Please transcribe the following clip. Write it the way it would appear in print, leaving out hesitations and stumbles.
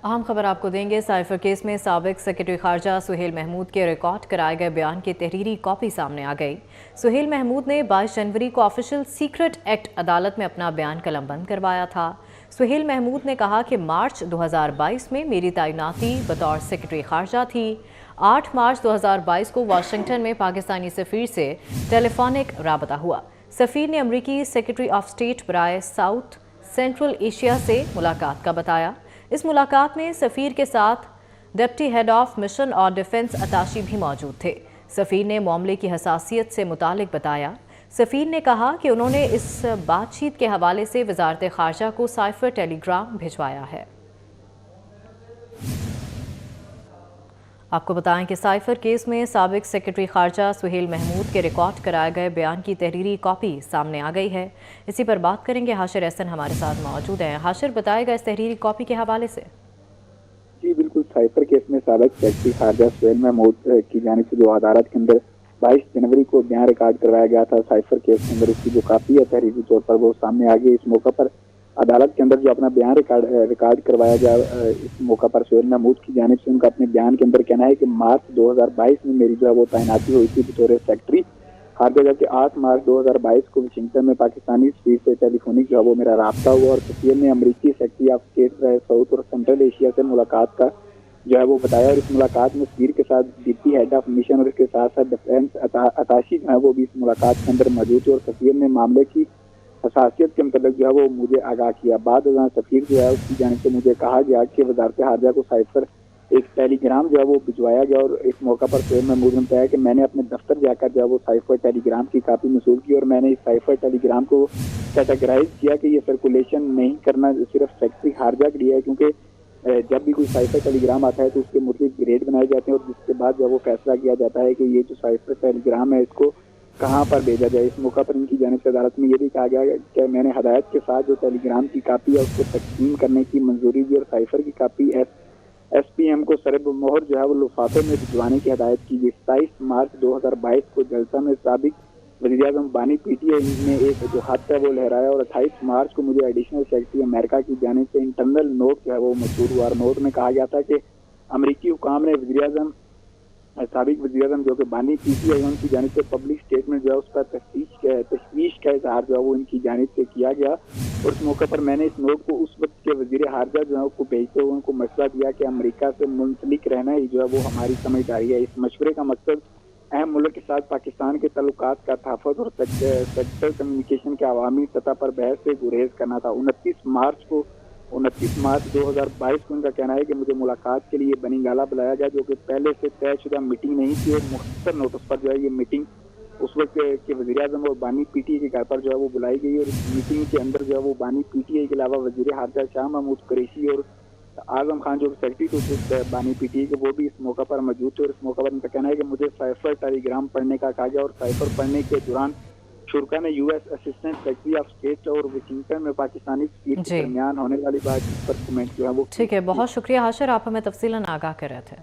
अहम खबर आपको देंगे। साइफर केस में साबिक सेक्रेटरी खारजा सुहेल महमूद के रिकॉर्ड कराए गए बयान की तहरीरी कॉपी सामने आ गई। सुहेल महमूद ने 22 जनवरी को ऑफिशियल सीक्रेट एक्ट अदालत में अपना बयान कलमबंद करवाया था। सुहेल महमूद ने कहा कि मार्च 2022 में मेरी तैनाती बतौर सेक्रेटरी खारजा थी। 8 मार्च 2022 को वाशिंगटन में पाकिस्तानी सफीर से टेलीफोनिक राबता हुआ। सफीर ने अमरीकी सेक्रेटरी ऑफ स्टेट बराए साउथ सेंट्रल एशिया से मुलाकात का बताया। इस मुलाकात में सफीर के साथ डिप्टी हेड ऑफ मिशन और डिफेंस अताशी भी मौजूद थे। सफीर ने मामले की हसासियत से मुतालिक बताया। सफीर ने कहा कि उन्होंने इस बातचीत के हवाले से वजारत खारजा को साइफर टेलीग्राम भिजवाया है। आपको बताएं कि साइफर केस में साबिक सेक्रेटरी खारजा सुहेल महमूद के रिकॉर्ड कराए गए बयान की तहरीरी कॉपी सामने आ गई है। इसी पर बात करेंगे। हाशिर एहसन हमारे साथ मौजूद हैं। हाशिर, बताएगा इस तहरीरी कॉपी के हवाले से। जी बिल्कुल, साइफर केस में साबिक सेक्रेटरी खारजा सुहेल महमूद की जानिब से जो अदालत के अंदर 22 जनवरी को बयान रिकॉर्ड करवाया गया था, साइफर केस के अंदर उसकी जो कापी है तहरीरी तौर पर वो सामने आ गई। इस मौका पर अदालत के अंदर जो अपना बयान रिकॉर्ड करवाया गया, इस मौका पर सुहेल महमूद की जानिब से उनका अपने बयान के अंदर कहना है कि मार्च 2022 में मेरी जो है वो तैनाती हुई थी बतौर सेक्रेटरी खारजा, जबकि 8 मार्च 2022 को वाशिंगटन में पाकिस्तानी सफीर से टेलीफोनिक जो है वो मेरा राब्ता हुआ और सफीर ने अमरीकी सेक्रेटरी ऑफ स्टेट साउथ और सेंट्रल एशिया से मुलाकात का जो है वो बताया। और इस मुलाकात में सफीर के साथ डिप्टी हेड ऑफ मिशन और इसके साथ साथ डिफेंस अताशी जो है वो भी इस मुलाकात के अंदर मौजूद थे और सफीर ने मामले की हसासियत के मतलब जो है वो मुझे आगाह किया। बाद सफीर जो है उसकी जानिब से मुझे कहा गया कि वजारत खारजा को साइफर एक टेलीग्राम जो है वो भिजवाया गया और इस मौका पर सुहेल महमूद ने बताया कि मैंने अपने दफ्तर जाकर जो है वो साइफर टेलीग्राम की कापी मसूल की और मैंने इस साइफर टेलीग्राम को कैटेगराइज किया कि ये सर्कुलेशन नहीं करना सिर्फ सेक्रेटरी खारजा के लिए है, क्योंकि जब भी कोई साइफर टेलीग्राम आता है तो उसके मुताबिक ग्रेड बनाए जाते हैं और जिसके बाद जो वो फैसला किया जाता है कि ये जो साइफर टेलीग्राम है इसको कहाँ पर भेजा जाए। इस मौका पर इनकी जानिब से अदालत में ये भी कहा गया कि मैंने हदायत के साथ जो टेलीग्राम की कापी है उसको तकसीम करने की मंजूरी दी और साइफर की कापी SPM को सरब मोहर जो है वो लिफाफे में भिजवाने की हदायत की गई। 27 मार्च 2022 को जलसा में साबिक वज़ीर-ए-आज़म बानी PTI ने एक जो खत है वो लहराया और 28 मार्च को मुझे एडिशनल सेक्रेटरी अमेरिका की जानिब से इंटरनल नोट जो है वो मशहूर हुआ। नोट में कहा गया था कि अमरीकी हुकाम ने वज़ीर-ए-आज़म साबिक वज़ीर-ए-आज़म जो कि बानी PTI उनकी जानिब से पब्लिक स्टेटमेंट जो है उस पर तशवीश का इजहार जो है वो इनकी जानिब से किया गया। और इस मौके पर मैंने इस नोट को उस वक्त के वज़ीर खारजा जो है उसको भेजते हुए उनको मशवरा दिया कि अमेरिका से मुंसलिक रहना ही जो है वो हमारी समझदारी है। इस मशवरे का मकसद अहम मुल्क के साथ पाकिस्तान के ताल्लुकात का तहफ़्फ़ुज़ और सेक्टर कम्युनिकेशन के अवामी सतह पर बहस से गुरेज करना था। 29 मार्च 2022 को उनका कहना है कि मुझे मुलाकात के लिए बनीगाला बुलाया गया, जो कि पहले से तयशुदा मीटिंग नहीं थी और मुख्तसर नोटिस पर जो है ये मीटिंग उस वक्त के वज़ीर-ए-आज़म और बानी PTI के घर पर जो है वो बुलाई गई। और इस मीटिंग के अंदर जो है वो बानी PTI के अलावा वज़ीर खारजा शाह महमूद कुरैशी और आज़म खान जो सेक्रेटरी थे बानी PTI के वो भी इस मौका पर मौजूद थे। और इस मौका पर उनका कहना है कि मुझे साइफर टेलीग्राम पढ़ने का कहा गया और साइफर पढ़ने के दौरान शुरा ने US assistant secretary of state और वाशिंगटन में पाकिस्तानी सफीर के दरमियान होने वाली बातचीत पर कमेंट जो है वो। ठीक है, बहुत शुक्रिया हाशिर, आप हमें तफसीलन आगाह कर रहे थे।